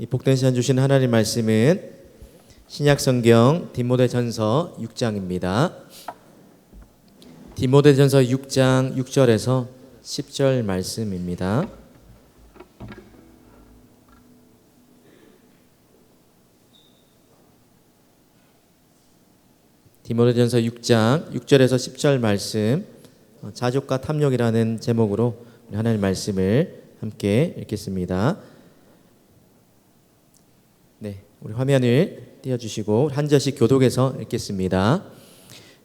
이 복된 시간 주신 하나님 말씀은 신약성경 디모데전서 6장입니다. 디모데전서 6장 6절에서 10절 말씀입니다. 디모데전서 6장 6절에서 10절 말씀, 자족과 탐욕이라는 제목으로 하나님 말씀을 함께 읽겠습니다. 네, 우리 화면을 띄워주시고 한 절씩 교독해서 읽겠습니다.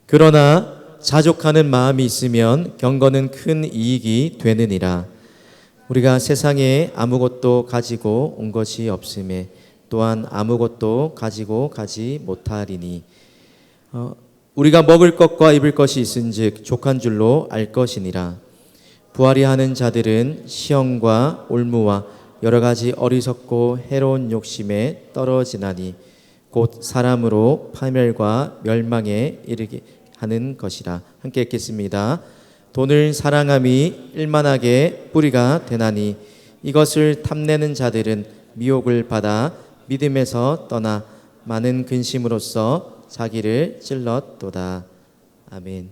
그러나 자족하는 마음이 있으면 경건은 큰 이익이 되느니라. 우리가 세상에 아무것도 가지고 온 것이 없음에 또한 아무것도 가지고 가지 못하리니 우리가 먹을 것과 입을 것이 있은즉 족한 줄로 알 것이니라. 부활이야 하는 자들은 시험과 올무와 여러 가지 어리석고 해로운 욕심에 떨어지나니 곧 사람으로 파멸과 멸망에 이르게 하는 것이라. 함께 읽겠습니다. 돈을 사랑함이 일만하게 뿌리가 되나니 이것을 탐내는 자들은 미혹을 받아 믿음에서 떠나 많은 근심으로써 자기를 찔렀도다. 아멘.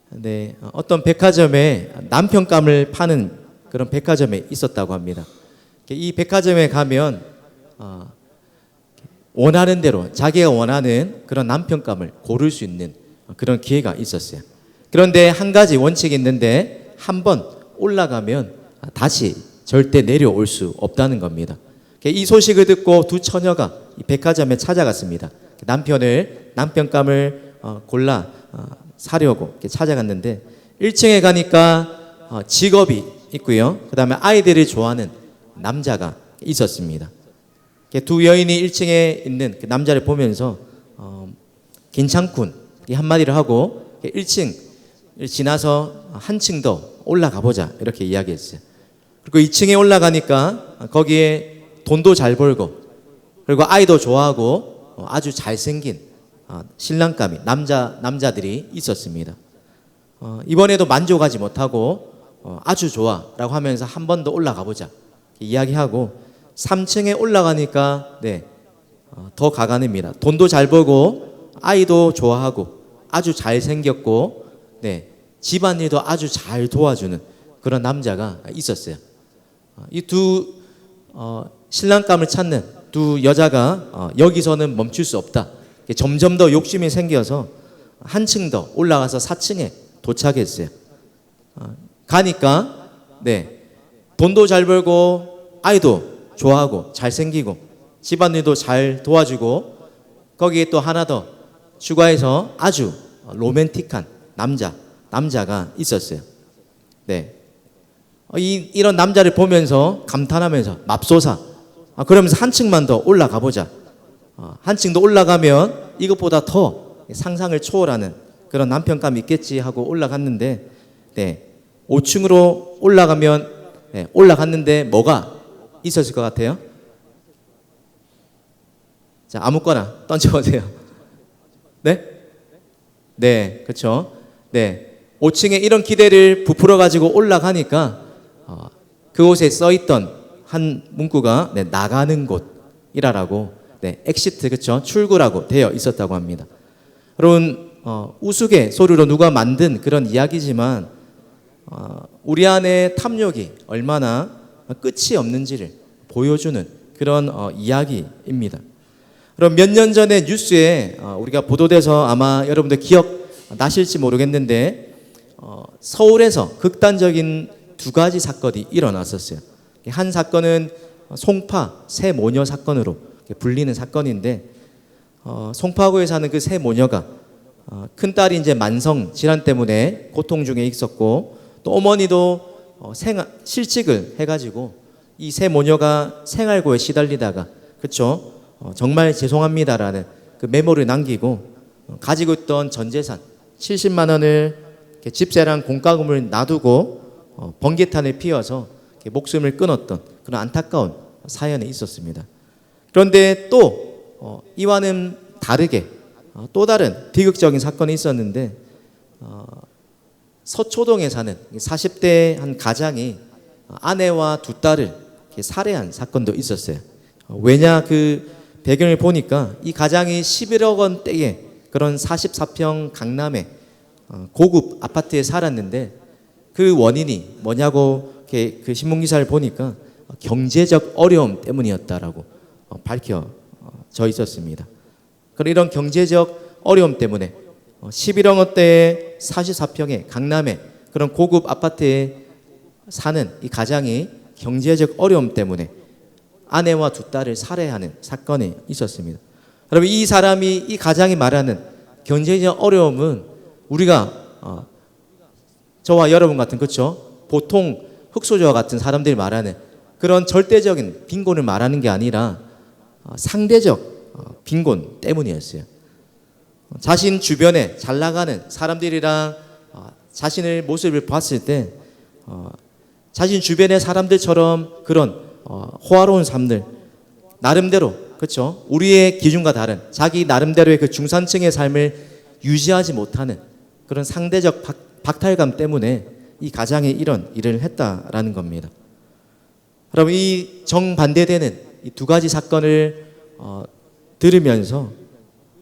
네, 어떤 백화점에 남편감을 파는 그런 백화점에 있었다고 합니다. 이 백화점에 가면 원하는 대로 자기가 원하는 그런 남편감을 고를 수 있는 그런 기회가 있었어요. 그런데 한 가지 원칙이 있는데 한 번 올라가면 다시 절대 내려올 수 없다는 겁니다. 이 소식을 듣고 두 처녀가 이 백화점에 찾아갔습니다. 남편감을 골라 사려고 찾아갔는데 1층에 가니까 직업이 있고요. 그 다음에 아이들이 좋아하는 남자가 있었습니다. 두 여인이 1층에 있는 그 남자를 보면서 괜찮군 한마디를 하고 1층 지나서 한층 더 올라가 보자 이렇게 이야기했어요. 그리고 2층에 올라가니까 거기에 돈도 잘 벌고 그리고 아이도 좋아하고 아주 잘생긴 신랑감이 남자들이 있었습니다. 이번에도 만족하지 못하고 아주 좋아라고 하면서 한 번 더 올라가 보자 이야기하고 3층에 올라가니까 더 가관입니다. 돈도 잘 벌고 아이도 좋아하고 아주 잘생겼고 집안일도 아주 잘 도와주는 그런 남자가 있었어요. 이 두 신랑감을 찾는 두 여자가 여기서는 멈출 수 없다. 점점 더 욕심이 생겨서 한층 더 올라가서 4층에 도착했어요. 가니까 돈도 잘 벌고 아이도 좋아하고 잘생기고 집안일도 잘 도와주고 거기에 또 하나 더 추가해서 아주 로맨틱한 남자가 있었어요. 이런 남자를 보면서 감탄하면서 맙소사 그러면서 한층만 더 올라가 보자. 한층 더 올라가면 이것보다 더 상상을 초월하는 그런 남편감이 있겠지 하고 올라갔는데 5층으로 올라갔는데 뭐가 있었을 것 같아요? 자, 아무거나 던져보세요. 네, 그렇죠. 5층에 이런 기대를 부풀어 가지고 올라가니까 그곳에 써있던 한 문구가 나가는 곳이라고 엑시트 그렇죠 출구라고 되어 있었다고 합니다. 여러분 우스갯소리로 누가 만든 그런 이야기지만 우리 안에 탐욕이 얼마나 끝이 없는지를 보여주는 그런 이야기입니다. 그럼 몇 년 전에 뉴스에 우리가 보도돼서 아마 여러분들 기억나실지 모르겠는데 서울에서 극단적인 두 가지 사건이 일어났었어요. 한 사건은 송파 새 모녀 사건으로 불리는 사건인데 송파구에 사는 그 새 모녀가 큰딸이 이제 만성 질환 때문에 고통 중에 있었고 또 어머니도 실직을 해가지고 이 새 모녀가 생활고에 시달리다가 그렇죠 정말 죄송합니다라는 그 메모를 남기고 가지고 있던 전 재산 70만 원을 집세랑 공과금을 놔두고 번개탄을 피워서 목숨을 끊었던 그런 안타까운 사연이 있었습니다. 그런데 또 이와는 다르게 또 다른 비극적인 사건이 있었는데 서초동에 사는 40대 한 가장이 아내와 두 딸을 살해한 사건도 있었어요. 왜냐 그 배경을 보니까 이 가장이 11억 원대의 그런 44평 강남의 고급 아파트에 살았는데 그 원인이 뭐냐고 이렇게 그 신문기사를 보니까 경제적 어려움 때문이었다라고 밝혀져 있었습니다. 그런 이런 경제적 어려움 때문에 11억 원대의 44평의 강남의 그런 고급 아파트에 사는 이 가장이 경제적 어려움 때문에 아내와 두 딸을 살해하는 사건이 있었습니다. 여러분 이 사람이 이 가장이 말하는 경제적 어려움은 우리가 저와 여러분 같은 그렇죠? 보통 흑수저와 같은 사람들이 말하는 그런 절대적인 빈곤을 말하는 게 아니라 상대적 빈곤 때문이었어요. 자신 주변에 잘 나가는 사람들이랑 자신의 모습을 봤을 때 자신 주변의 사람들처럼 그런 호화로운 삶들 나름대로 그렇죠? 우리의 기준과 다른 자기 나름대로의 그 중산층의 삶을 유지하지 못하는 그런 상대적 박탈감 때문에 이 가장이 이런 일을 했다라는 겁니다. 여러분 이 정반대되는 이 두 가지 사건을 들으면서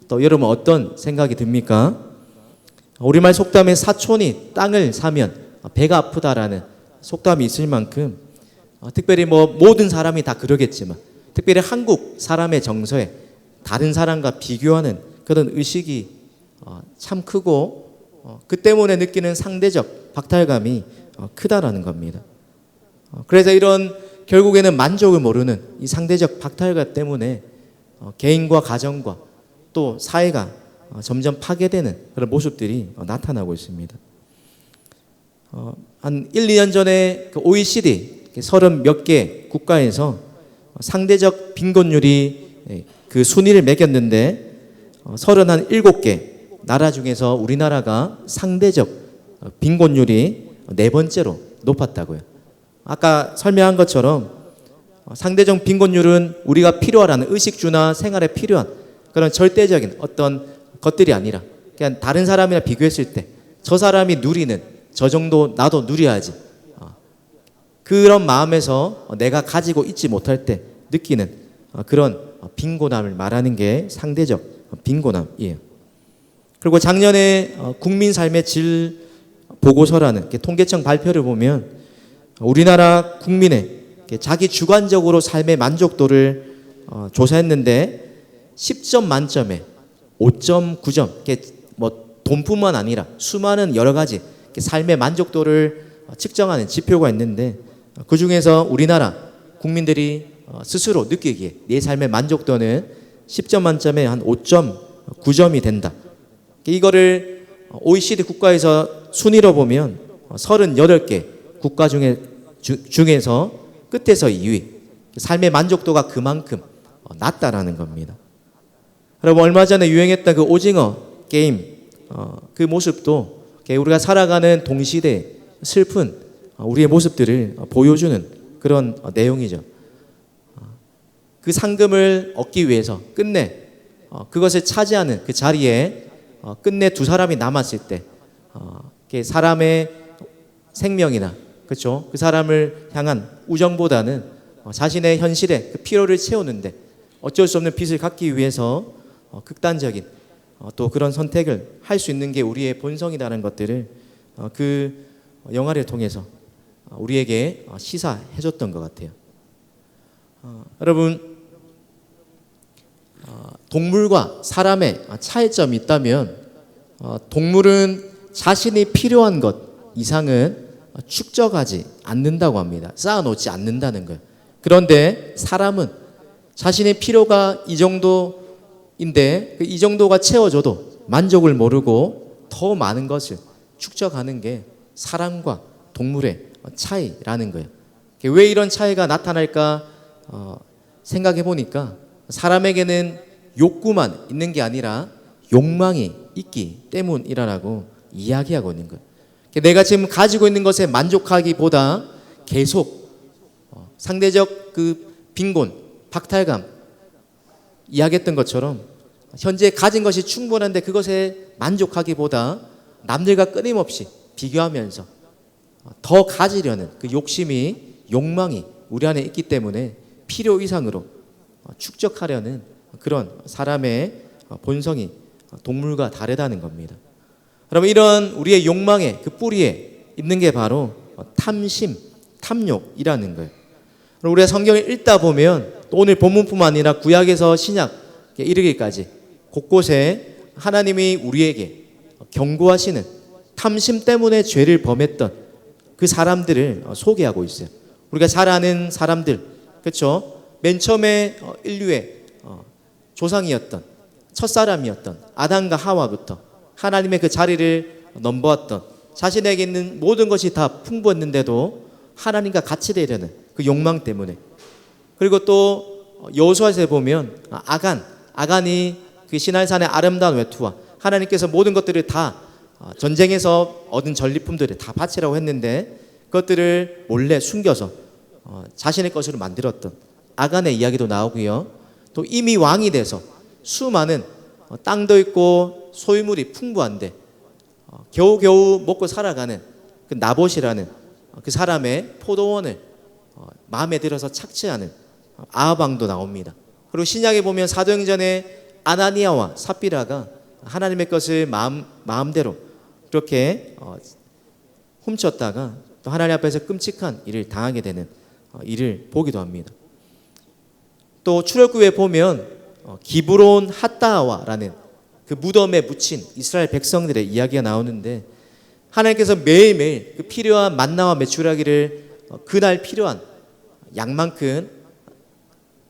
또 여러분 어떤 생각이 듭니까? 우리말 속담에 사촌이 땅을 사면 배가 아프다라는 속담이 있을 만큼 특별히 뭐 모든 사람이 다 그러겠지만 특별히 한국 사람의 정서에 다른 사람과 비교하는 그런 의식이 참 크고 그 때문에 느끼는 상대적 박탈감이 크다라는 겁니다. 그래서 이런 결국에는 만족을 모르는 이 상대적 박탈감 때문에 개인과 가정과 또 사회가 점점 파괴되는 그런 모습들이 나타나고 있습니다. 한 1, 2년 전에 그 OECD 30몇 개 국가에서 상대적 빈곤율이 그 순위를 매겼는데 37개 나라 중에서 우리나라가 상대적 빈곤율이 네 번째로 높았다고요. 아까 설명한 것처럼 상대적 빈곤율은 우리가 필요하라는 의식주나 생활에 필요한 그런 절대적인 어떤 것들이 아니라 그냥 다른 사람이랑 비교했을 때 저 사람이 누리는 저 정도 나도 누려야지 그런 마음에서 내가 가지고 있지 못할 때 느끼는 그런 빈곤함을 말하는 게 상대적 빈곤함이에요. 그리고 작년에 국민 삶의 질 보고서라는 통계청 발표를 보면 우리나라 국민의 자기 주관적으로 삶의 만족도를 조사했는데 10점 만점에 5.9점, 뭐 돈뿐만 아니라 수많은 여러 가지 삶의 만족도를 측정하는 지표가 있는데 그 중에서 우리나라 국민들이 스스로 느끼기에 내 삶의 만족도는 10점 만점에 한 5.9점이 된다. 이거를 OECD 국가에서 순위로 보면 38개 국가 중에서 끝에서 2위. 삶의 만족도가 그만큼 낮다라는 겁니다. 여러분 얼마 전에 유행했던 그 오징어 게임 그 모습도 우리가 살아가는 동시대 슬픈 우리의 모습들을 보여주는 그런 내용이죠. 그 상금을 얻기 위해서 끝내 그것을 차지하는 그 자리에 끝내 두 사람이 남았을 때 사람의 생명이나 그렇죠? 그 사람을 향한 우정보다는 자신의 현실에 그 필요를 채우는데 어쩔 수 없는 빚을 갚기 위해서 극단적인 또 그런 선택을 할 수 있는 게 우리의 본성이라는 것들을 그 영화를 통해서 우리에게 시사해 줬던 것 같아요. 여러분 동물과 사람의 차이점이 있다면 동물은 자신이 필요한 것 이상은 축적하지 않는다고 합니다. 쌓아놓지 않는다는 거예요. 그런데 사람은 자신의 필요가 이 정도인데 이 정도가 채워져도 만족을 모르고 더 많은 것을 축적하는 게 사람과 동물의 차이라는 거예요. 왜 이런 차이가 나타날까 생각해 보니까 사람에게는 욕구만 있는 게 아니라 욕망이 있기 때문이라고 이야기하고 있는 거예요. 내가 지금 가지고 있는 것에 만족하기보다 계속 상대적 그 빈곤, 박탈감 이야기했던 것처럼 현재 가진 것이 충분한데 그것에 만족하기보다 남들과 끊임없이 비교하면서 더 가지려는 그 욕심이 욕망이 우리 안에 있기 때문에 필요 이상으로 축적하려는 그런 사람의 본성이 동물과 다르다는 겁니다. 그러면 이런 우리의 욕망의 그 뿌리에 있는 게 바로 탐심, 탐욕이라는 거예요. 우리가 성경을 읽다 보면 또 오늘 본문뿐만 아니라 구약에서 신약에 이르기까지 곳곳에 하나님이 우리에게 경고하시는 탐심 때문에 죄를 범했던 그 사람들을 소개하고 있어요. 우리가 잘 아는 사람들, 그렇죠? 맨 처음에 인류의 조상이었던 첫사람이었던 아담과 하와부터 하나님의 그 자리를 넘보았던 자신에게 있는 모든 것이 다 풍부했는데도 하나님과 같이 되려는 그 욕망 때문에, 그리고 또 여호수아서에 보면 아간이 그 시날산의 아름다운 외투와 하나님께서 모든 것들을 다 전쟁에서 얻은 전리품들을 다 바치라고 했는데 그것들을 몰래 숨겨서 자신의 것으로 만들었던 아간의 이야기도 나오고요. 또 이미 왕이 돼서 수많은 땅도 있고 소유물이 풍부한데 겨우겨우 먹고 살아가는 그 나봇이라는 그 사람의 포도원을 마음에 들어서 착취하는 아합 왕도 나옵니다. 그리고 신약에 보면 사도행전에 아나니아와 삽비라가 하나님의 것을 마음대로 그렇게 훔쳤다가 또 하나님 앞에서 끔찍한 일을 당하게 되는 일을 보기도 합니다. 또 출애굽기에 보면 기브론 핫다와라는 그 무덤에 묻힌 이스라엘 백성들의 이야기가 나오는데 하나님께서 매일매일 그 필요한 만나와 메추라기를 그날 필요한 양만큼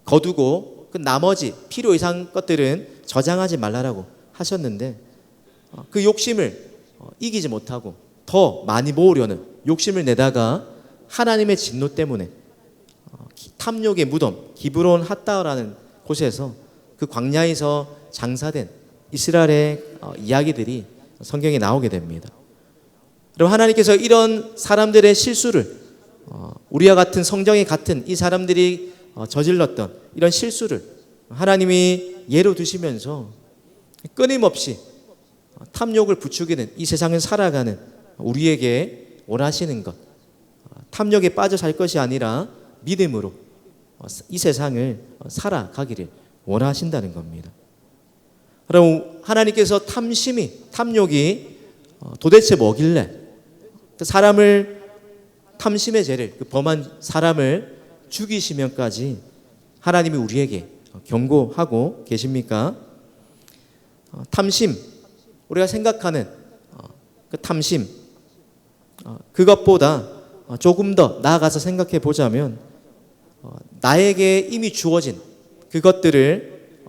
거두고 그 나머지 필요 이상 것들은 저장하지 말라라고 하셨는데 그 욕심을 이기지 못하고 더 많이 모으려는 욕심을 내다가 하나님의 진노 때문에 탐욕의 무덤 기브론 핫다라는 곳에서 그 광야에서 장사된 이스라엘의 이야기들이 성경에 나오게 됩니다. 그럼 하나님께서 이런 사람들의 실수를 우리와 같은 성정이 같은 이 사람들이 저질렀던 이런 실수를 하나님이 예로 드시면서 끊임없이 탐욕을 부추기는 이 세상을 살아가는 우리에게 원하시는 것, 탐욕에 빠져 살 것이 아니라 믿음으로 이 세상을 살아가기를 원하신다는 겁니다. 그럼 하나님께서 탐욕이 도대체 뭐길래 사람을 탐심의 죄를 범한 사람을 죽이시면까지 하나님이 우리에게 경고하고 계십니까? 탐심, 우리가 생각하는 그 탐심, 그것보다 조금 더 나아가서 생각해 보자면 나에게 이미 주어진 그것들을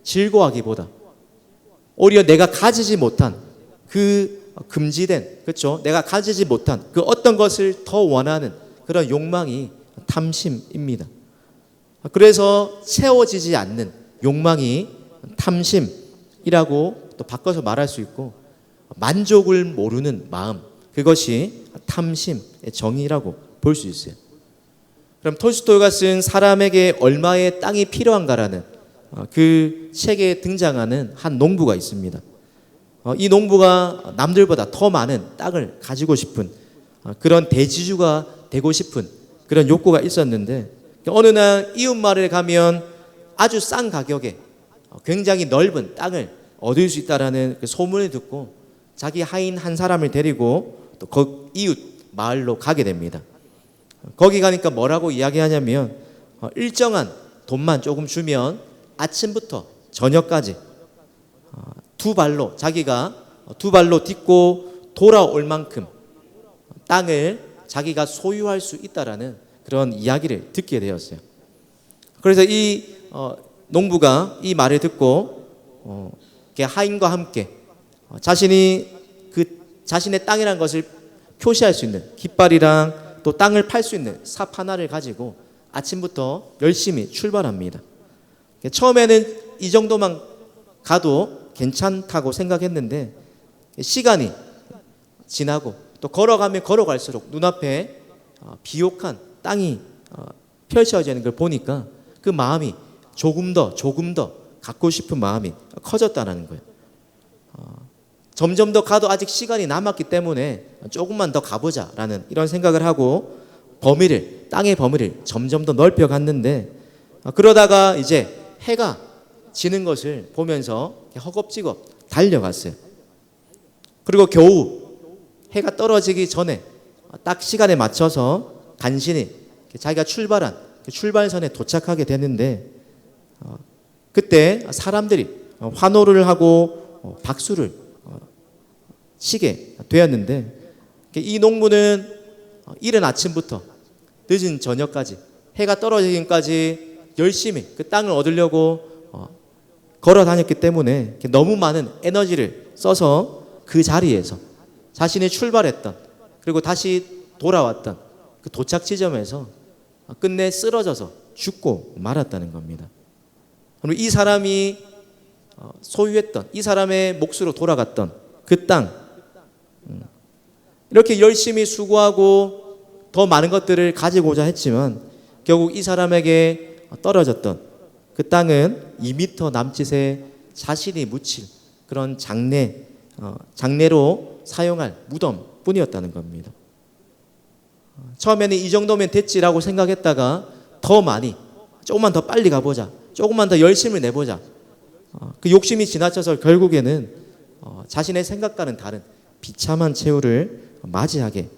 즐거워하기보다 오히려 내가 가지지 못한 그 금지된, 그렇죠? 내가 가지지 못한 그 어떤 것을 더 원하는 그런 욕망이 탐심입니다. 그래서 채워지지 않는 욕망이 탐심이라고 또 바꿔서 말할 수 있고, 만족을 모르는 마음, 그것이 탐심의 정의라고 볼 수 있어요. 그럼 톨스토이가 쓴 사람에게 얼마의 땅이 필요한가라는 그 책에 등장하는 한 농부가 있습니다. 이 농부가 남들보다 더 많은 땅을 가지고 싶은 그런 대지주가 되고 싶은 그런 욕구가 있었는데, 어느 날 이웃 마을에 가면 아주 싼 가격에 굉장히 넓은 땅을 얻을 수 있다라는 그 소문을 듣고 자기 하인 한 사람을 데리고 또 그 이웃 마을로 가게 됩니다. 거기 가니까 뭐라고 이야기하냐면 일정한 돈만 조금 주면 아침부터 저녁까지 자기가 두 발로 딛고 돌아올 만큼 땅을 자기가 소유할 수 있다라는 그런 이야기를 듣게 되었어요. 그래서 이 농부가 이 말을 듣고 하인과 함께 자신의 땅이라는 것을 표시할 수 있는 깃발이랑 또 땅을 팔 수 있는 삽 하나를 가지고 아침부터 열심히 출발합니다. 처음에는 이 정도만 가도 괜찮다고 생각했는데 시간이 지나고 또 걸어가면 걸어갈수록 눈앞에 비옥한 땅이 펼쳐지는 걸 보니까 그 마음이 조금 더 갖고 싶은 마음이 커졌다는 거예요. 점점 더 가도 아직 시간이 남았기 때문에 조금만 더 가보자라는 이런 생각을 하고 땅의 범위를 점점 더 넓혀 갔는데 그러다가 이제 해가 지는 것을 보면서 허겁지겁 달려갔어요. 그리고 겨우 해가 떨어지기 전에 딱 시간에 맞춰서 간신히 자기가 출발한 출발선에 도착하게 되는데, 그때 사람들이 환호를 하고 박수를 치게 되었는데, 이 농부는 이른 아침부터 늦은 저녁까지 해가 떨어지기까지 열심히 그 땅을 얻으려고 걸어 다녔기 때문에 너무 많은 에너지를 써서 그 자리에서 자신이 출발했던, 그리고 다시 돌아왔던 그 도착 지점에서 끝내 쓰러져서 죽고 말았다는 겁니다. 그럼 이 사람이 소유했던, 이 사람의 몫으로 돌아갔던 그 땅, 이렇게 열심히 수고하고 더 많은 것들을 가지고자 했지만 결국 이 사람에게 떨어졌던 그 땅은 2m 남짓의 자신이 묻힐 그런 장례로 사용할 무덤뿐이었다는 겁니다. 처음에는 이 정도면 됐지라고 생각했다가 더 많이, 조금만 더 빨리 가보자, 조금만 더 열심을 내보자, 그 욕심이 지나쳐서 결국에는 자신의 생각과는 다른 비참한 최후를 맞이하게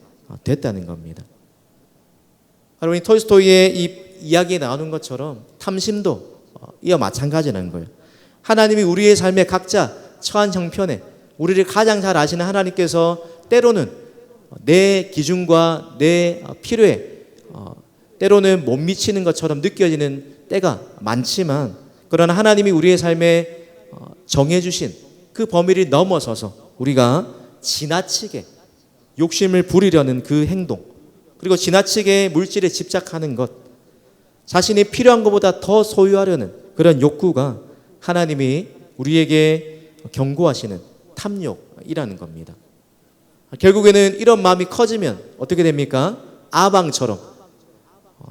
됐다는 겁니다. 여러분, 이 톨스토이의 이 이야기에 나오는 것처럼 탐심도 이와 마찬가지라는 거예요. 하나님이 우리의 삶의 각자 처한 형편에 우리를 가장 잘 아시는 하나님께서 때로는 내 기준과 내 필요에 때로는 못 미치는 것처럼 느껴지는 때가 많지만, 그러나 하나님이 우리의 삶에 정해주신 그 범위를 넘어서서 우리가 지나치게 욕심을 부리려는 그 행동, 그리고 지나치게 물질에 집착하는 것, 자신이 필요한 것보다 더 소유하려는 그런 욕구가 하나님이 우리에게 경고하시는 탐욕이라는 겁니다. 결국에는 이런 마음이 커지면 어떻게 됩니까? 아방처럼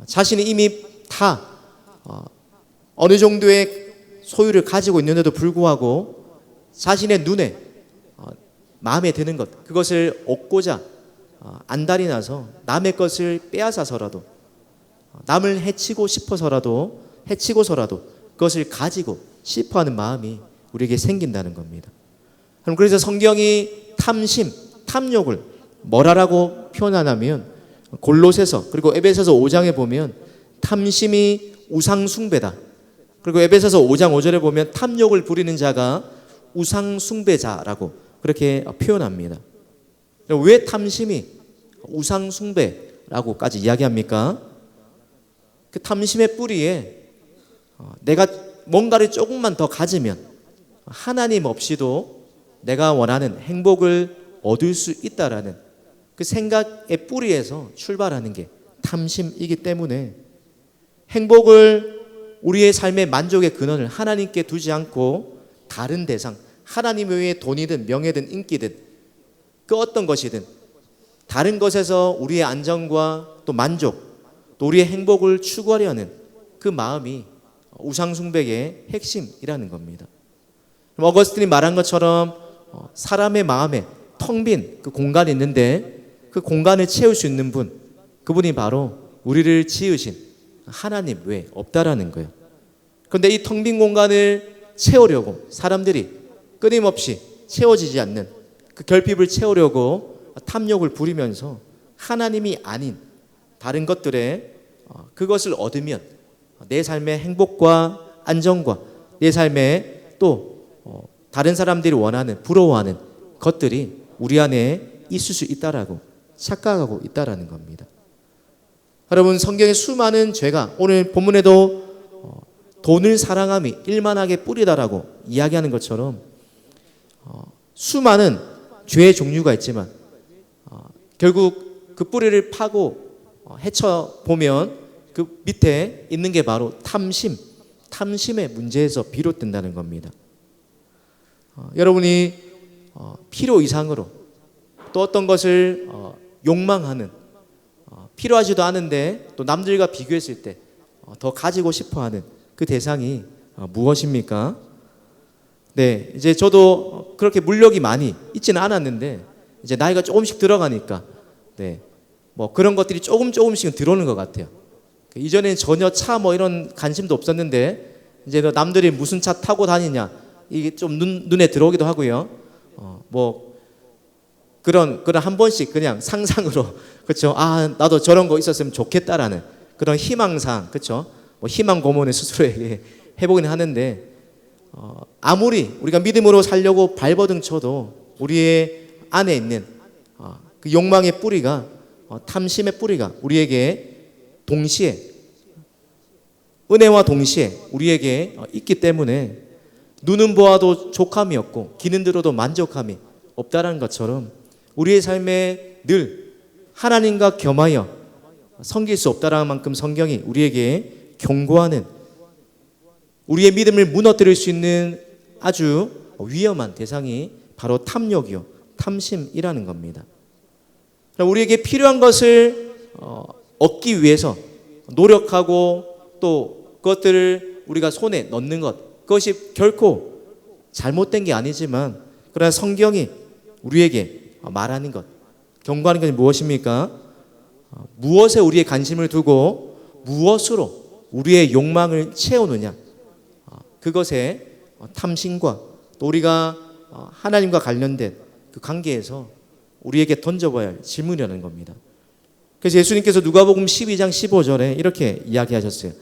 자신이 이미 다 어느 정도의 소유를 가지고 있는데도 불구하고 자신의 눈에 마음에 드는 것, 그것을 얻고자 안달이 나서 남의 것을 빼앗아서라도, 남을 해치고서라도 그것을 가지고 싶어하는 마음이 우리에게 생긴다는 겁니다. 그래서 성경이 탐욕을 뭐라고 표현하냐면, 골로새서 그리고 에베소서 5장에 보면 탐심이 우상숭배다. 그리고 에베소서 5장 5절에 보면 탐욕을 부리는 자가 우상숭배자라고 그렇게 표현합니다. 왜 탐심이 우상숭배라고까지 이야기합니까? 그 탐심의 뿌리에 내가 뭔가를 조금만 더 가지면 하나님 없이도 내가 원하는 행복을 얻을 수 있다라는 그 생각의 뿌리에서 출발하는 게 탐심이기 때문에, 행복을, 우리의 삶의 만족의 근원을 하나님께 두지 않고 다른 대상, 하나님 외에 돈이든 명예든 인기든 그 어떤 것이든 다른 것에서 우리의 안정과 또 만족, 또 우리의 행복을 추구하려는 그 마음이 우상숭배의 핵심이라는 겁니다. 어거스틴이 말한 것처럼 사람의 마음에 텅 빈 그 공간이 있는데 그 공간을 채울 수 있는 분, 그분이 바로 우리를 지으신 하나님 외에 없다라는 거예요. 그런데 이 텅 빈 공간을 채우려고 사람들이 끊임없이 채워지지 않는 그 결핍을 채우려고 탐욕을 부리면서 하나님이 아닌 다른 것들에 그것을 얻으면 내 삶의 행복과 안정과 내 삶에 또 다른 사람들이 원하는, 부러워하는 것들이 우리 안에 있을 수 있다라고 착각하고 있다라는 겁니다. 여러분, 성경의 수많은 죄가, 오늘 본문에도 돈을 사랑함이 일만하게 뿌리다라고 이야기하는 것처럼 수많은 죄의 종류가 있지만 결국 그 뿌리를 파고 헤쳐보면 그 밑에 있는 게 바로 탐심의 문제에서 비롯된다는 겁니다. 여러분이 필요 이상으로 또 어떤 것을 욕망하는, 필요하지도 않은데 또 남들과 비교했을 때 더 가지고 싶어하는 그 대상이 무엇입니까? 네, 이제 저도 그렇게 물력이 많이 있지는 않았는데 이제 나이가 조금씩 들어가니까 네, 뭐 그런 것들이 조금씩은 들어오는 것 같아요. 이전에는 전혀 차 뭐 이런 관심도 없었는데 이제 남들이 무슨 차 타고 다니냐 이게 좀 눈에 들어오기도 하고요. 뭐 그런 한 번씩 그냥 상상으로 그렇죠. 아 나도 저런 거 있었으면 좋겠다라는 그런 희망상 그렇죠. 뭐 희망 고문을 스스로에게 해보긴 하는데 아무리 우리가 믿음으로 살려고 발버둥 쳐도 우리의 안에 있는 그 욕망의 뿌리가 탐심의 뿌리가 우리에게 동시에 은혜와 동시에 우리에게 있기 때문에 눈은 보아도 족함이 없고 귀는 들어도 만족함이 없다라는 것처럼 우리의 삶에 늘 하나님과 겸하여 섬길 수 없다라는 만큼 성경이 우리에게 경고하는 우리의 믿음을 무너뜨릴 수 있는 아주 위험한 대상이 바로 탐욕이요 탐심이라는 겁니다. 우리에게 필요한 것을 얻기 위해서 노력하고 또 그것들을 우리가 손에 넣는 것 그것이 결코 잘못된 게 아니지만 그러나 성경이 우리에게 말하는 것 경고하는 것이 무엇입니까? 무엇에 우리의 관심을 두고 무엇으로 우리의 욕망을 채우느냐 그것에 탐심과 또 우리가 하나님과 관련된 그 관계에서 우리에게 던져봐야 할 질문이라는 겁니다. 그래서 예수님께서 누가복음 12장 15절에 이렇게 이야기하셨어요.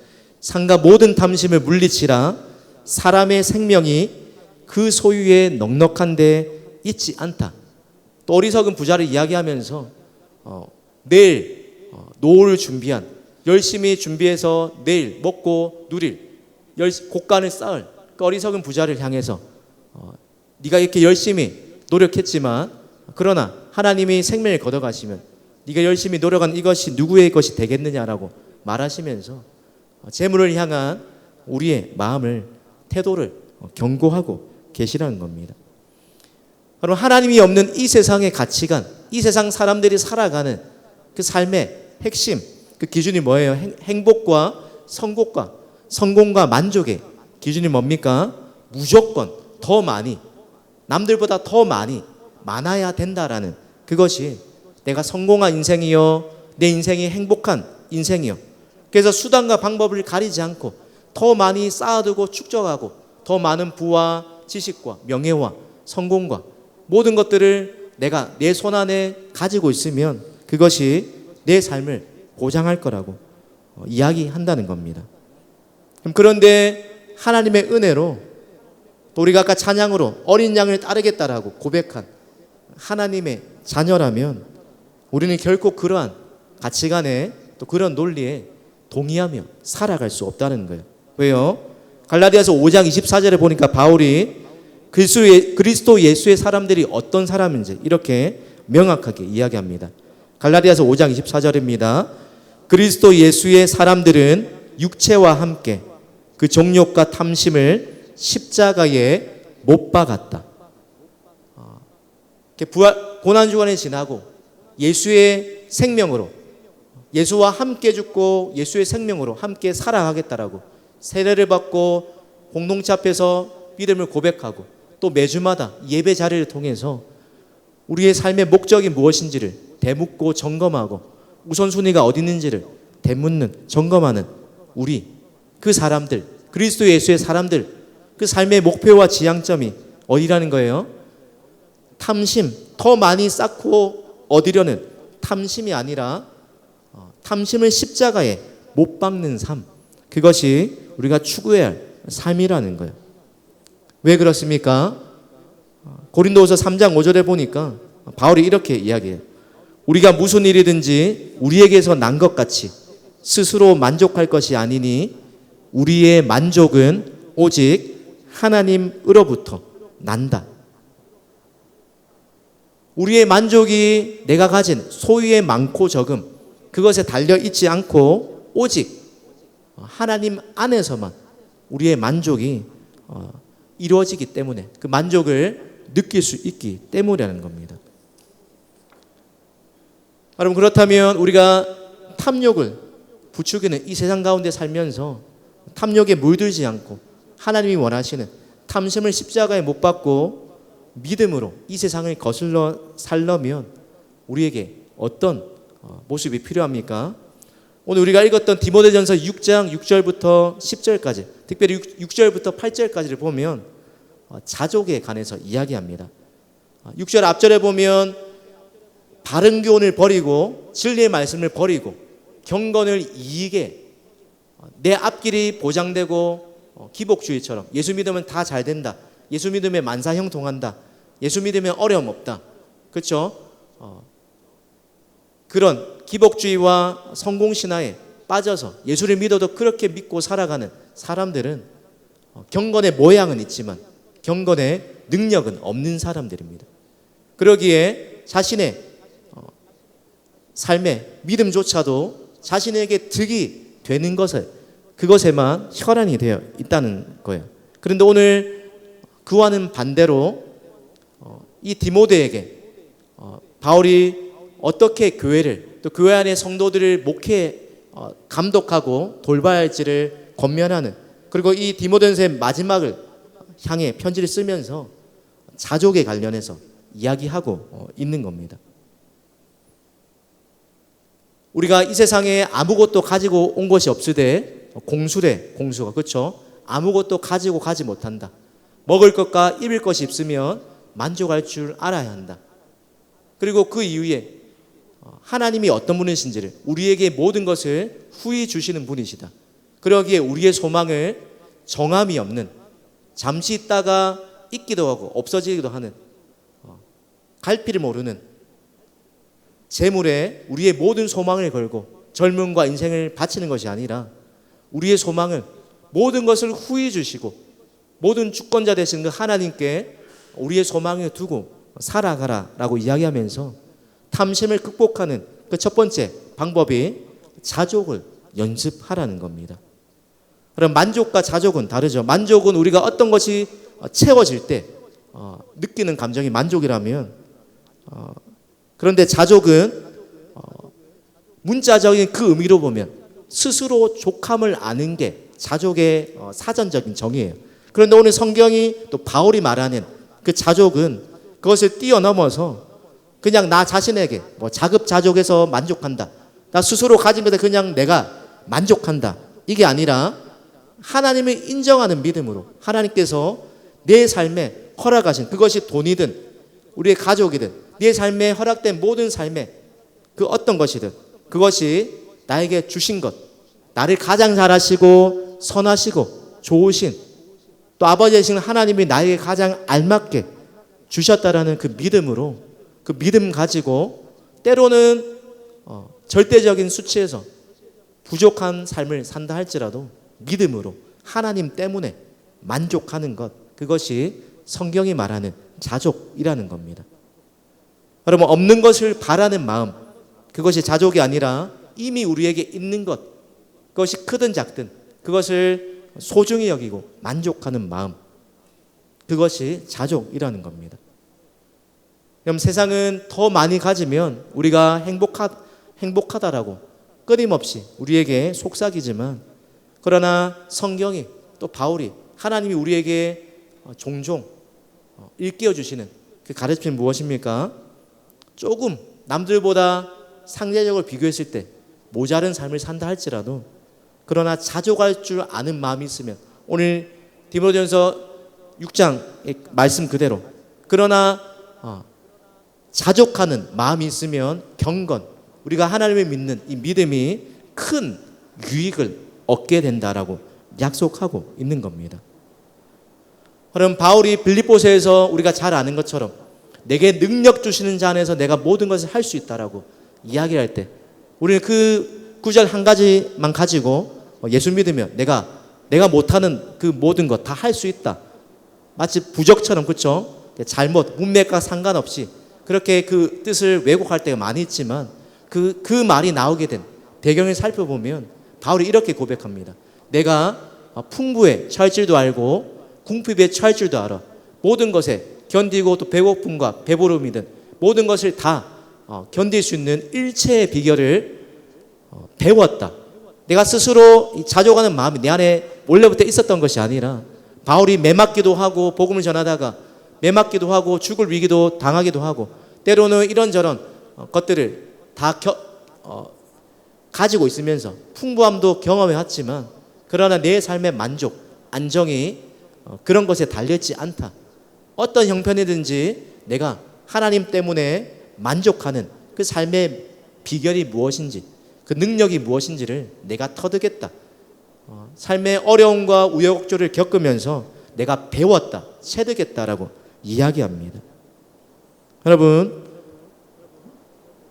상가 모든 탐심을 물리치라 사람의 생명이 그 소유에 넉넉한데 있지 않다. 또 어리석은 부자를 이야기하면서 내일 노후를 준비한 열심히 준비해서 내일 먹고 누릴 곡간을 쌓을 그 어리석은 부자를 향해서 네가 이렇게 열심히 노력했지만 그러나 하나님이 생명을 걷어가시면 네가 열심히 노력한 이것이 누구의 것이 되겠느냐라고 말하시면서 재물을 향한 우리의 마음을 태도를 경고하고 계시라는 겁니다. 여러분 하나님이 없는 이 세상의 가치관 이 세상 사람들이 살아가는 그 삶의 핵심 그 기준이 뭐예요? 행복과 성공과 만족의 기준이 뭡니까? 무조건 더 많이 남들보다 더 많아야 된다라는 그것이 내가 성공한 인생이요 내 인생이 행복한 인생이요 그래서 수단과 방법을 가리지 않고 더 많이 쌓아두고 축적하고 더 많은 부와 지식과 명예와 성공과 모든 것들을 내가 내 손 안에 가지고 있으면 그것이 내 삶을 보장할 거라고 이야기한다는 겁니다. 그런데 하나님의 은혜로 또 우리가 아까 찬양으로 어린 양을 따르겠다라고 고백한 하나님의 자녀라면 우리는 결코 그러한 가치관에 또 그런 논리에 동의하며 살아갈 수 없다는 거예요. 왜요? 갈라디아서 5장 24절에 보니까 바울이 그리스도 예수의 사람들이 어떤 사람인지 이렇게 명확하게 이야기합니다. 갈라디아서 5장 24절입니다. 그리스도 예수의 사람들은 육체와 함께 그 정욕과 탐심을 십자가에 못 박았다. 고난주간에 지나고 예수의 생명으로 예수와 함께 죽고 예수의 생명으로 함께 살아가겠다라고 세례를 받고 공동체 앞에서 믿음을 고백하고 또 매주마다 예배 자리를 통해서 우리의 삶의 목적이 무엇인지를 되묻고 점검하고 우선순위가 어디 있는지를 되묻는 점검하는 우리 그 사람들 그리스도 예수의 사람들 그 삶의 목표와 지향점이 어디라는 거예요? 탐심 더 많이 쌓고 얻으려는 탐심이 아니라 탐심을 십자가에 못 박는 삶 그것이 우리가 추구해야 할 삶이라는 거예요. 왜 그렇습니까? 고린도후서 3장 5절에 보니까 바울이 이렇게 이야기해요. 우리가 무슨 일이든지 우리에게서 난 것 같이 스스로 만족할 것이 아니니 우리의 만족은 오직 하나님으로부터 난다. 우리의 만족이 내가 가진 소유의 많고 적음 그것에 달려있지 않고 오직 하나님 안에서만 우리의 만족이 이루어지기 때문에 그 만족을 느낄 수 있기 때문이라는 겁니다. 여러분 그렇다면 우리가 탐욕을 부추기는 이 세상 가운데 살면서 탐욕에 물들지 않고 하나님이 원하시는 탐심을 십자가에 못 박고 믿음으로 이 세상을 거슬러 살려면 우리에게 어떤 모습이 필요합니까? 오늘 우리가 읽었던 디모데전서 6장 6절부터 10절까지, 특별히 6절부터 8절까지를 보면 자족에 관해서 이야기합니다. 6절 앞절에 보면 바른 교훈을 버리고 진리의 말씀을 버리고 경건을 이익에 내 앞길이 보장되고 기복주의처럼 예수 믿으면 다 잘 된다, 예수 믿으면 만사형통한다, 예수 믿으면 어려움 없다, 그렇죠? 그런 기복주의와 성공신화에 빠져서 예수를 믿어도 그렇게 믿고 살아가는 사람들은 경건의 모양은 있지만 경건의 능력은 없는 사람들입니다. 그러기에 자신의 삶의 믿음조차도 자신에게 득이 되는 그것에만 혈안이 되어 있다는 거예요. 그런데 오늘 그와는 반대로 이 디모데에게 바울이 어떻게 교회를, 또 교회 안의 성도들을 감독하고 돌봐야 할지를 권면하는, 그리고 이 디모데전서의 마지막을 향해 편지를 쓰면서 자족에 관련해서 이야기하고 있는 겁니다. 우리가 이 세상에 아무것도 가지고 온 것이 없으되 공수래, 공수가, 그렇죠? 아무것도 가지고 가지 못한다. 먹을 것과 입을 것이 없으면 만족할 줄 알아야 한다. 그리고 그 이후에 하나님이 어떤 분이신지를, 우리에게 모든 것을 후히 주시는 분이시다. 그러기에 우리의 소망을 정함이 없는, 잠시 있다가 있기도 하고 없어지기도 하는, 갈피를 모르는 재물에 우리의 모든 소망을 걸고 젊음과 인생을 바치는 것이 아니라 우리의 소망을, 모든 것을 후히 주시고 모든 주권자 되신 그 하나님께 우리의 소망을 두고 살아가라라고 이야기하면서 탐심을 극복하는 그 첫 번째 방법이 자족을 연습하라는 겁니다. 그럼 만족과 자족은 다르죠. 만족은 우리가 어떤 것이 채워질 때 느끼는 감정이 만족이라면, 그런데 자족은 문자적인 그 의미로 보면 스스로 족함을 아는 게 자족의 사전적인 정의예요. 그런데 오늘 성경이 또 바울이 말하는 그 자족은 그것을 뛰어넘어서 그냥 나 자신에게 자급자족해서 만족한다, 나 스스로 가진 것에 그냥 내가 만족한다, 이게 아니라 하나님을 인정하는 믿음으로 하나님께서 내 삶에 허락하신, 그것이 돈이든 우리의 가족이든 내 삶에 허락된 모든 삶에 그 어떤 것이든 그것이 나에게 주신 것, 나를 가장 잘하시고 선하시고 좋으신 또 아버지이신 하나님이 나에게 가장 알맞게 주셨다라는 그 믿음으로, 그 믿음 가지고 때로는 절대적인 수치에서 부족한 삶을 산다 할지라도 믿음으로 하나님 때문에 만족하는 것, 그것이 성경이 말하는 자족이라는 겁니다. 여러분, 없는 것을 바라는 마음, 그것이 자족이 아니라 이미 우리에게 있는 것, 그것이 크든 작든 그것을 소중히 여기고 만족하는 마음, 그것이 자족이라는 겁니다. 그럼 세상은 더 많이 가지면 우리가 행복하다라고 끊임없이 우리에게 속삭이지만, 그러나 성경이 또 바울이, 하나님이 우리에게 종종 일깨워 주시는 그 가르침은 무엇입니까? 조금 남들보다 상대적으로 비교했을 때 모자른 삶을 산다 할지라도 그러나 자족할 줄 아는 마음이 있으면, 오늘 디모데전서 6장의 말씀 그대로, 그러나 자족하는 마음이 있으면 경건, 우리가 하나님을 믿는 이 믿음이 큰 유익을 얻게 된다라고 약속하고 있는 겁니다. 그럼 바울이 빌립보서에서 우리가 잘 아는 것처럼 내게 능력 주시는 자 안에서 내가 모든 것을 할 수 있다라고 이야기할 때, 우리는 그 구절 한 가지만 가지고 예수 믿으면 내가 못하는 그 모든 것 다 할 수 있다, 마치 부적처럼, 그렇죠? 잘못, 문맥과 상관없이 그렇게 그 뜻을 왜곡할 때가 많이 있지만 그 말이 나오게 된 배경을 살펴보면 바울이 이렇게 고백합니다. 내가 풍부에 처할 줄도 알고 궁핍에 처할 줄도 알아. 모든 것에 견디고 또 배고픔과 배부름이든 모든 것을 다 견딜 수 있는 일체의 비결을 배웠다. 내가 스스로 자족하는 마음이 내 안에 원래부터 있었던 것이 아니라, 바울이 매맞기도 하고 복음을 전하다가 매맞기도 하고 죽을 위기도 당하기도 하고 때로는 이런저런 것들을 다 가지고 있으면서 풍부함도 경험해왔지만 그러나 내 삶의 만족, 안정이 그런 것에 달려있지 않다. 어떤 형편이든지 내가 하나님 때문에 만족하는 그 삶의 비결이 무엇인지, 그 능력이 무엇인지를 내가 터득했다. 삶의 어려움과 우여곡절을 겪으면서 내가 배웠다, 체득했다라고 이야기합니다. 여러분,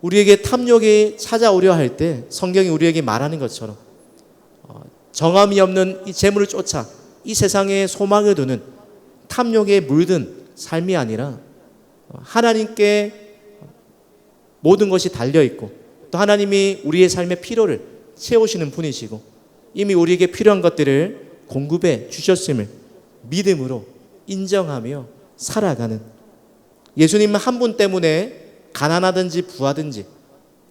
우리에게 탐욕이 찾아오려 할 때 성경이 우리에게 말하는 것처럼 정함이 없는 이 재물을 쫓아 이 세상에 소망을 두는 탐욕에 물든 삶이 아니라 하나님께 모든 것이 달려있고 또 하나님이 우리의 삶의 필요를 채우시는 분이시고 이미 우리에게 필요한 것들을 공급해 주셨음을 믿음으로 인정하며 살아가는, 예수님 한 분 때문에 가난하든지 부하든지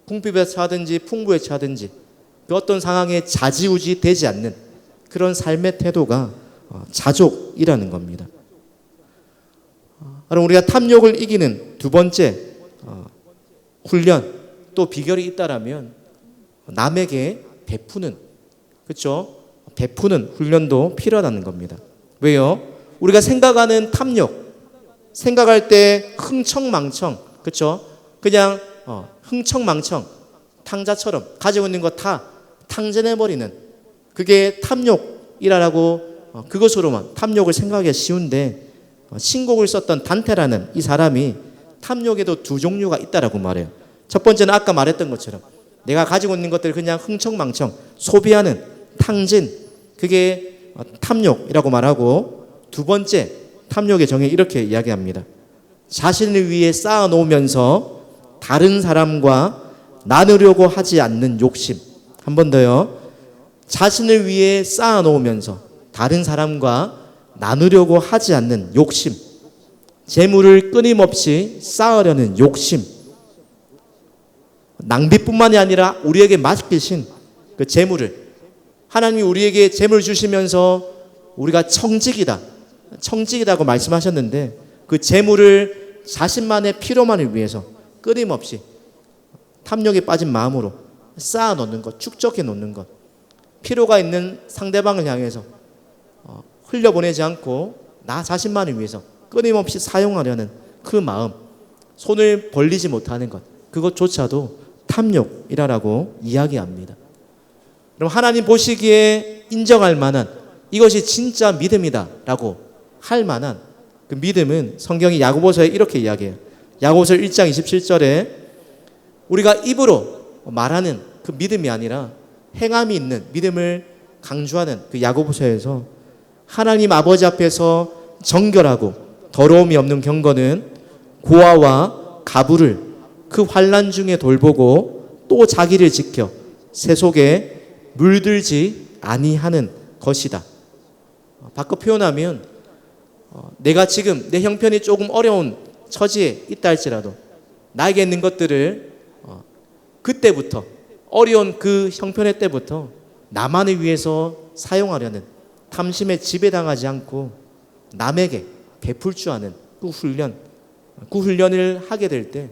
궁핍에 처하든지 풍부에 처하든지 그 어떤 상황에 좌지우지 되지 않는 그런 삶의 태도가 자족이라는 겁니다. 그럼 우리가 탐욕을 이기는 두 번째 훈련, 또 비결이 있다라면 남에게 베푸는, 그렇죠? 베푸는 훈련도 필요하다는 겁니다. 왜요? 우리가 생각하는 탐욕, 생각할 때 흥청망청, 그렇죠? 그냥 흥청망청 탕자처럼 가지고 있는 거 다 탕진해버리는, 그게 탐욕이라고 그것으로만 탐욕을 생각하기 쉬운데 신곡을 썼던 단테라는 이 사람이 탐욕에도 두 종류가 있다라고 말해요. 첫 번째는 아까 말했던 것처럼 내가 가지고 있는 것들을 그냥 흥청망청 소비하는 탕진, 그게 탐욕이라고 말하고, 두 번째 탐욕의 정의 이렇게 이야기합니다. 자신을 위해 쌓아놓으면서 다른 사람과 나누려고 하지 않는 욕심. 한 번 더요. 자신을 위해 쌓아놓으면서 다른 사람과 나누려고 하지 않는 욕심. 재물을 끊임없이 쌓으려는 욕심. 낭비뿐만이 아니라 우리에게 맡기신 그 재물을, 하나님이 우리에게 재물 주시면서 우리가 청직이다고 말씀하셨는데 그 재물을 자신만의 필요만을 위해서 끊임없이 탐욕에 빠진 마음으로 쌓아 놓는 것, 축적해 놓는 것, 필요가 있는 상대방을 향해서 흘려보내지 않고 나 자신만을 위해서 끊임없이 사용하려는 그 마음, 손을 벌리지 못하는 것, 그것조차도 탐욕이라고 이야기합니다. 그럼 하나님 보시기에 인정할 만한, 이것이 진짜 믿음이다라고 할 만한 그 믿음은 성경이 야고보서에 이렇게 이야기해요. 야고보서 1장 27절에 우리가 입으로 말하는 그 믿음이 아니라 행함이 있는 믿음을 강조하는 그 야고보서에서 하나님 아버지 앞에서 정결하고 더러움이 없는 경건은 고아와 가부를 그 환난 중에 돌보고 또 자기를 지켜 새 속에 물들지 아니하는 것이다. 바꿔 표현하면 내가 지금 내 형편이 조금 어려운 처지에 있다 할지라도 나에게 있는 것들을 그때부터, 어려운 그 형편의 때부터 나만을 위해서 사용하려는, 탐심에 지배당하지 않고 남에게 베풀 줄 아는 그 훈련을 하게 될 때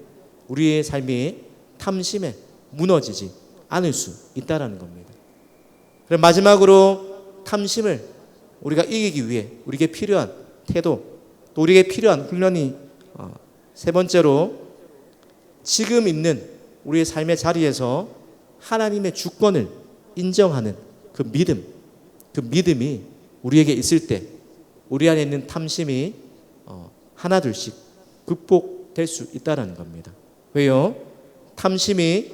우리의 삶이 탐심에 무너지지 않을 수 있다는 겁니다. 그럼 마지막으로 탐심을 우리가 이기기 위해 우리에게 필요한 태도, 또 우리에게 필요한 훈련이 세 번째로 지금 있는 우리의 삶의 자리에서 하나님의 주권을 인정하는 그 믿음이 우리에게 있을 때 우리 안에 있는 탐심이 하나둘씩 극복될 수 있다는 겁니다. 왜요? 탐심이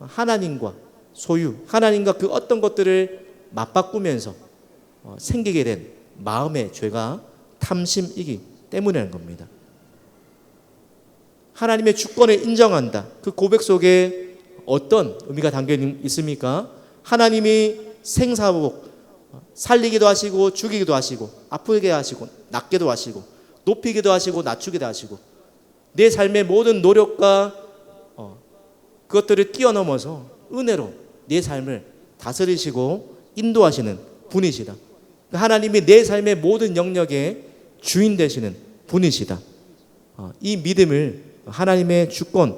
하나님과 소유, 하나님과 그 어떤 것들을 맞바꾸면서 생기게 된 마음의 죄가 탐심이기 때문이라는 겁니다. 하나님의 주권을 인정한다. 그 고백 속에 어떤 의미가 담겨 있습니까? 하나님이 생사복, 살리기도 하시고 죽이기도 하시고 아프게 하시고 낫게도 하시고 높이기도 하시고 낮추기도 하시고 내 삶의 모든 노력과 그것들을 뛰어넘어서 은혜로 내 삶을 다스리시고 인도하시는 분이시다. 하나님이 내 삶의 모든 영역의 주인 되시는 분이시다. 이 믿음을, 하나님의 주권,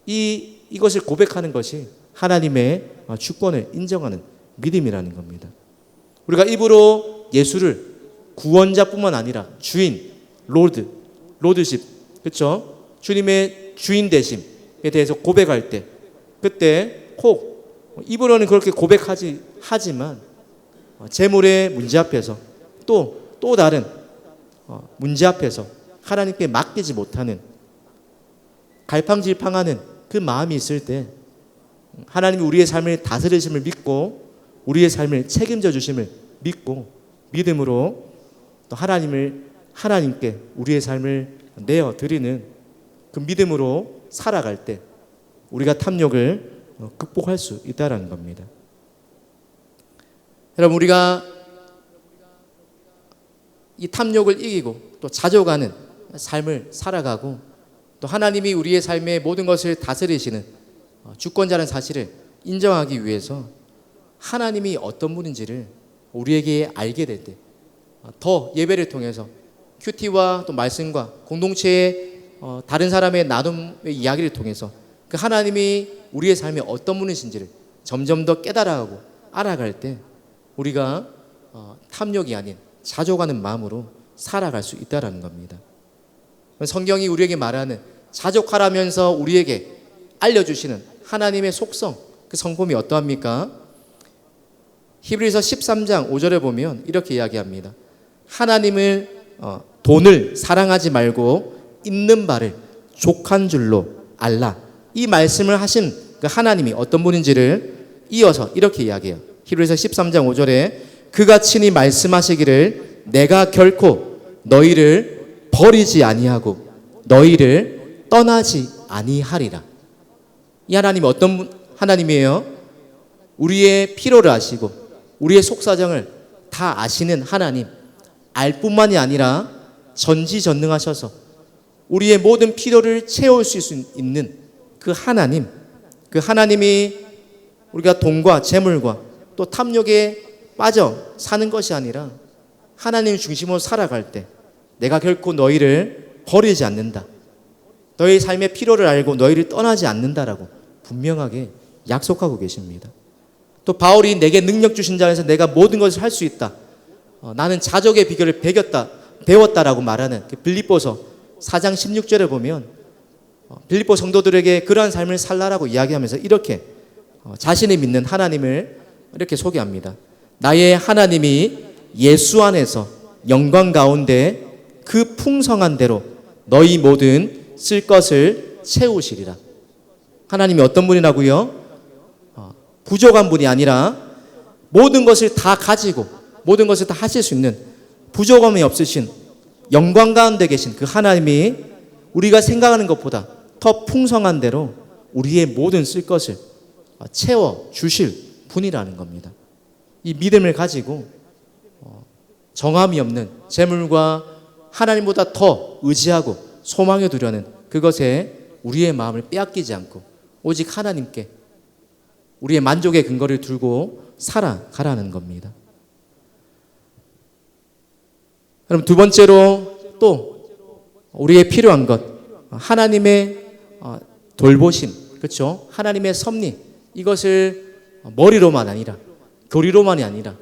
이것을 고백하는 것이 하나님의 주권을 인정하는 믿음이라는 겁니다. 우리가 입으로 예수를 구원자뿐만 아니라 주인, 로드십, 그렇죠? 주님의 주인 되심에 대해서 고백할 때, 그때 꼭 입으로는 그렇게 하지만 재물의 문제 앞에서 또 다른 문제 앞에서 하나님께 맡기지 못하는, 갈팡질팡하는 그 마음이 있을 때 하나님이 우리의 삶을 다스리심을 믿고 우리의 삶을 책임져 주심을 믿고 믿음으로 또 하나님께 우리의 삶을 내어드리는 그 믿음으로 살아갈 때 우리가 탐욕을 극복할 수 있다는 겁니다. 여러분, 우리가 이 탐욕을 이기고 또 자족하는 삶을 살아가고 또 하나님이 우리의 삶의 모든 것을 다스리시는 주권자라는 사실을 인정하기 위해서 하나님이 어떤 분인지를 우리에게 알게 될 때 더 예배를 통해서 큐티와 또 말씀과 공동체의 다른 사람의 나눔의 이야기를 통해서 그 하나님이 우리의 삶에 어떤 분이신지를 점점 더 깨달아가고 알아갈 때 우리가 탐욕이 아닌 자족하는 마음으로 살아갈 수 있다는 겁니다. 성경이 우리에게 말하는 자족하라면서 우리에게 알려주시는 하나님의 속성, 그 성품이 어떠합니까? 히브리서 13장 5절에 보면 이렇게 이야기합니다. 하나님을 돈을 사랑하지 말고 있는 바를 족한 줄로 알라. 이 말씀을 하신 그 하나님이 어떤 분인지를 이어서 이렇게 이야기해요. 히브리서 13장 5절에 그가 친히 말씀하시기를 내가 결코 너희를 버리지 아니하고 너희를 떠나지 아니하리라. 이 하나님이 어떤 하나님이에요? 우리의 필요를 아시고 우리의 속사정을 다 아시는 하나님, 알 뿐만이 아니라 전지전능하셔서 우리의 모든 필요를 채울 수 있는 그 하나님이 우리가 돈과 재물과 또 탐욕에 빠져 사는 것이 아니라 하나님 중심으로 살아갈 때 내가 결코 너희를 버리지 않는다. 너희 삶의 필요를 알고 너희를 떠나지 않는다라고 분명하게 약속하고 계십니다. 또 바울이 내게 능력 주신 자에서 내가 모든 것을 할 수 있다. 나는 자족의 비결을 배웠다라고 말하는 그 빌립보서 4장 16절에 보면 빌립보 성도들에게 그러한 삶을 살라라고 이야기하면서 이렇게 자신이 믿는 하나님을 이렇게 소개합니다. 나의 하나님이 예수 안에서 영광 가운데 그 풍성한 대로 너희 모든 쓸 것을 채우시리라. 하나님이 어떤 분이라고요? 부족한 분이 아니라 모든 것을 다 가지고 모든 것을 다 하실 수 있는 부족함이 없으신 영광 가운데 계신 그 하나님이 우리가 생각하는 것보다 더 풍성한 대로 우리의 모든 쓸 것을 채워 주실 분이라는 겁니다. 이 믿음을 가지고 정함이 없는 재물과 하나님보다 더 의지하고 소망해 두려는 그것에 우리의 마음을 빼앗기지 않고 오직 하나님께 우리의 만족의 근거를 두고 살아가라는 겁니다. 그럼 두 번째로 또 우리의 필요한 것, 하나님의 돌보심, 그렇죠? 하나님의 섭리, 이것을 머리로만 아니라 교리로만이 아니라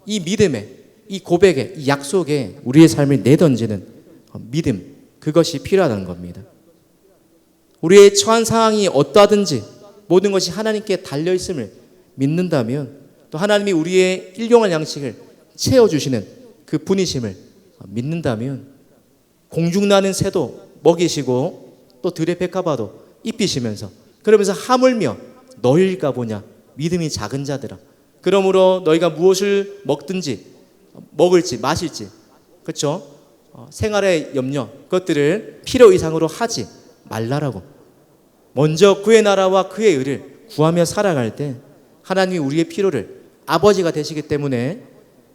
이 믿음에, 이 고백에, 이 약속에 우리의 삶을 내던지는 믿음, 그것이 필요하다는 겁니다. 우리의 처한 상황이 어떠하든지 모든 것이 하나님께 달려있음을 믿는다면 또 하나님이 우리의 일용할 양식을 채워주시는 그 분이심을 믿는다면 공중나는 새도 먹이시고 또 들의 백합화도 입히시면서 그러면서 하물며 너희일까 보냐 믿음이 작은 자들아. 그러므로 너희가 무엇을 먹든지 먹을지 마실지 그렇죠? 생활의 염려 그것들을 필요 이상으로 하지 말라라고. 먼저 그의 나라와 그의 의를 구하며 살아갈 때 하나님이 우리의 필요를 아버지가 되시기 때문에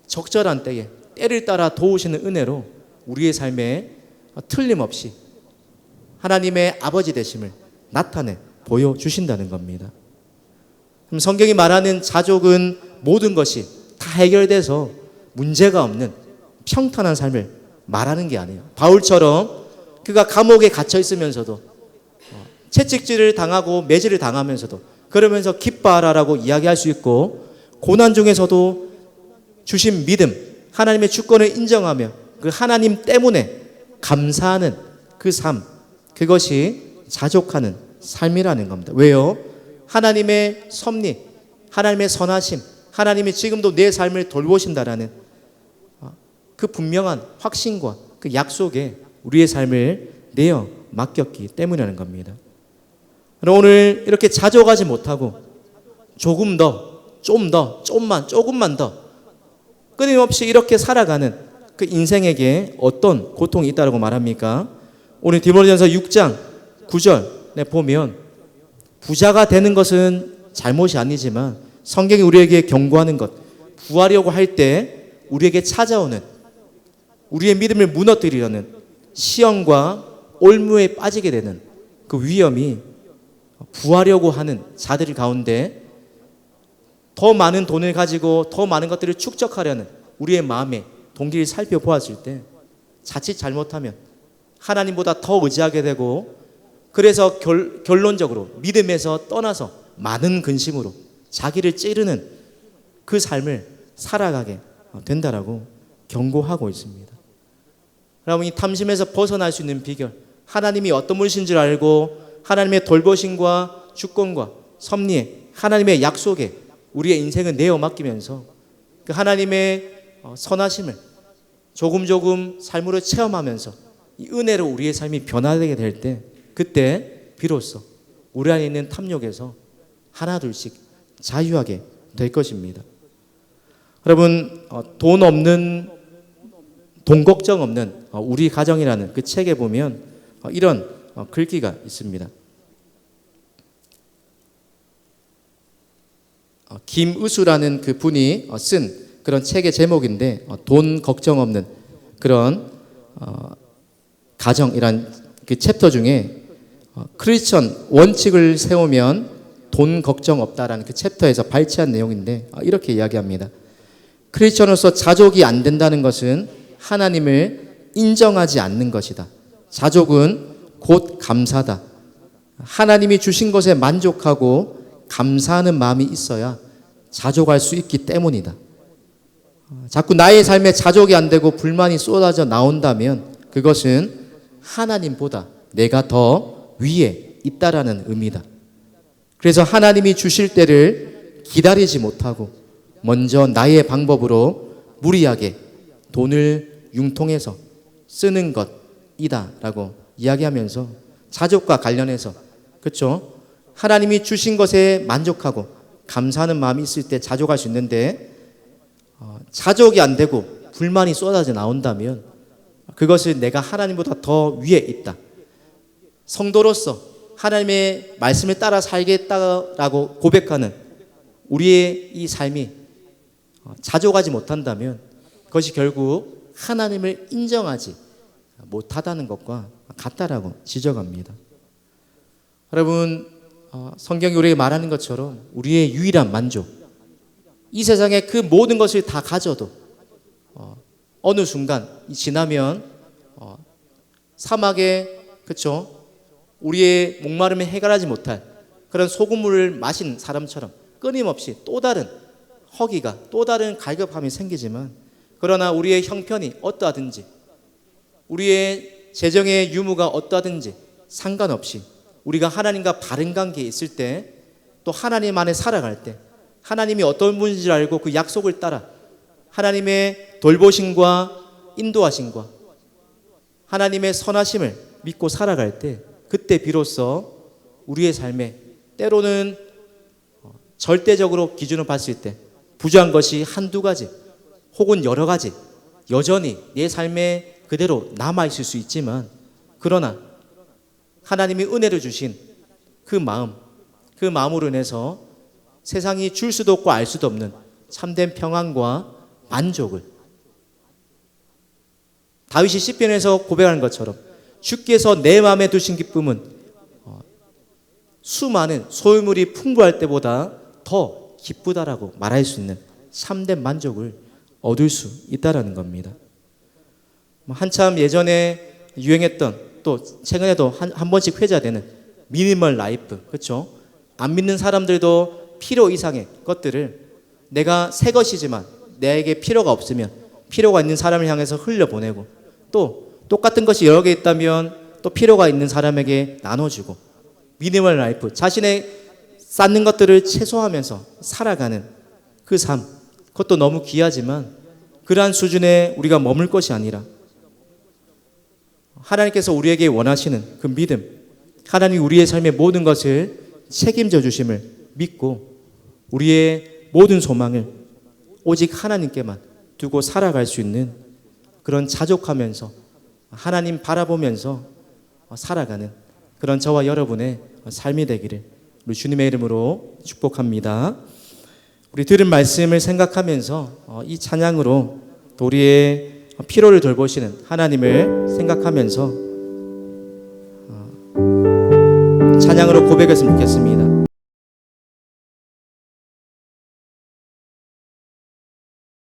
적절한 때에 때를 따라 도우시는 은혜로 우리의 삶에 틀림없이 하나님의 아버지 되심을 나타내 보여주신다는 겁니다. 그럼 성경이 말하는 자족은 모든 것이 다 해결돼서 문제가 없는 평탄한 삶을 말하는 게 아니에요. 바울처럼 그가 감옥에 갇혀 있으면서도 채찍질을 당하고 매질을 당하면서도 그러면서 기뻐하라라고 이야기할 수 있고, 고난 중에서도 주신 믿음, 하나님의 주권을 인정하며 그 하나님 때문에 감사하는 그 삶, 그것이 자족하는 삶이라는 겁니다. 왜요? 하나님의 섭리, 하나님의 선하심, 하나님이 지금도 내 삶을 돌보신다라는 그 분명한 확신과 그 약속에 우리의 삶을 내어 맡겼기 때문이라는 겁니다. 오늘 이렇게 자족하지 못하고 조금 더, 좀 더, 조금만 더 끊임없이 이렇게 살아가는 그 인생에게 어떤 고통이 있다고 말합니까? 오늘 디모데전서 6장 9절에 보면 부자가 되는 것은 잘못이 아니지만 성경이 우리에게 경고하는 것, 구하려고 할 때 우리에게 찾아오는, 우리의 믿음을 무너뜨리려는 시험과 올무에 빠지게 되는 그 위험이 구하려고 하는 자들 가운데 더 많은 돈을 가지고 더 많은 것들을 축적하려는 우리의 마음의 동기를 살펴보았을 때 자칫 잘못하면 하나님보다 더 의지하게 되고, 그래서 결론적으로 믿음에서 떠나서 많은 근심으로 자기를 찌르는 그 삶을 살아가게 된다라고 경고하고 있습니다. 여러분, 이 탐심에서 벗어날 수 있는 비결, 하나님이 어떤 분이신 줄 알고 하나님의 돌보심과 주권과 섭리에, 하나님의 약속에 우리의 인생을 내어 맡기면서 그 하나님의 선하심을 조금 삶으로 체험하면서 이 은혜로 우리의 삶이 변화되게 될 때, 그때 비로소 우리 안에 있는 탐욕에서 하나둘씩 자유하게 될 것입니다. 여러분, 돈 걱정 없는 우리 가정이라는 그 책에 보면 이런 글귀가 있습니다. 김의수라는 그 분이 쓴 그런 책의 제목인데, 돈 걱정 없는 그런 가정이란 그 챕터 중에 크리스천 원칙을 세우면 돈 걱정 없다라는 그 챕터에서 발췌한 내용인데, 이렇게 이야기합니다. 크리스천으로서 자족이 안 된다는 것은 하나님을 인정하지 않는 것이다. 자족은 곧 감사다. 하나님이 주신 것에 만족하고 감사하는 마음이 있어야 자족할 수 있기 때문이다. 자꾸 나의 삶에 자족이 안 되고 불만이 쏟아져 나온다면 그것은 하나님보다 내가 더 위에 있다라는 의미다. 그래서 하나님이 주실 때를 기다리지 못하고 먼저 나의 방법으로 무리하게 돈을 융통해서 쓰는 것이다라고 이야기하면서 자족과 관련해서, 그렇죠? 하나님이 주신 것에 만족하고 감사하는 마음이 있을 때 자족할 수 있는데, 자족이 안 되고 불만이 쏟아져 나온다면 그것을 내가 하나님보다 더 위에 있다, 성도로서 하나님의 말씀을 따라 살겠다라고 고백하는 우리의 이 삶이 자족하지 못한다면 그것이 결국 하나님을 인정하지 못하다는 것과 같다라고 지적합니다. 여러분, 성경이 우리에게 말하는 것처럼 우리의 유일한 만족, 이 세상에 그 모든 것을 다 가져도 어느 순간 지나면 사막에, 그렇죠, 우리의 목마름을 해결하지 못할 그런 소금물을 마신 사람처럼 끊임없이 또 다른 허기가, 또 다른 갈급함이 생기지만, 그러나 우리의 형편이 어떠하든지 우리의 재정의 유무가 어떠하든지 상관없이 우리가 하나님과 바른 관계에 있을 때, 또 하나님 안에 살아갈 때 하나님이 어떤 분인지 알고 그 약속을 따라 하나님의 돌보심과 인도하심과 하나님의 선하심을 믿고 살아갈 때, 그때 비로소 우리의 삶에 때로는 절대적으로 기준을 봤을 때 부족한 것이 한두 가지 혹은 여러 가지 여전히 내 삶에 그대로 남아있을 수 있지만, 그러나 하나님이 은혜를 주신 그 마음으로 인해서 세상이 줄 수도 없고 알 수도 없는 참된 평안과 만족을, 다윗이 시편에서 고백하는 것처럼 주께서 내 마음에 두신 기쁨은 수많은 소유물이 풍부할 때보다 더 기쁘다라고 말할 수 있는 참된 만족을 얻을 수 있다라는 겁니다. 한참 예전에 유행했던, 또 최근에도 한 번씩 회자되는 미니멀 라이프, 그렇죠? 안 믿는 사람들도 필요 이상의 것들을 내가 새 것이지만 내게 필요가 없으면 필요가 있는 사람을 향해서 흘려보내고, 또 똑같은 것이 여러 개 있다면 또 필요가 있는 사람에게 나눠주고, 미니멀 라이프, 자신의 쌓는 것들을 최소화하면서 살아가는 그 삶, 그것도 너무 귀하지만 그러한 수준에 우리가 머물 것이 아니라 하나님께서 우리에게 원하시는 그 믿음, 하나님이 우리의 삶의 모든 것을 책임져 주심을 믿고 우리의 모든 소망을 오직 하나님께만 두고 살아갈 수 있는 그런 자족하면서 하나님 바라보면서 살아가는 그런 저와 여러분의 삶이 되기를 우리 주님의 이름으로 축복합니다. 우리 들은 말씀을 생각하면서 이 찬양으로 또 우리의 피로를 돌보시는 하나님을 생각하면서 찬양으로 고백했으면 좋겠습니다.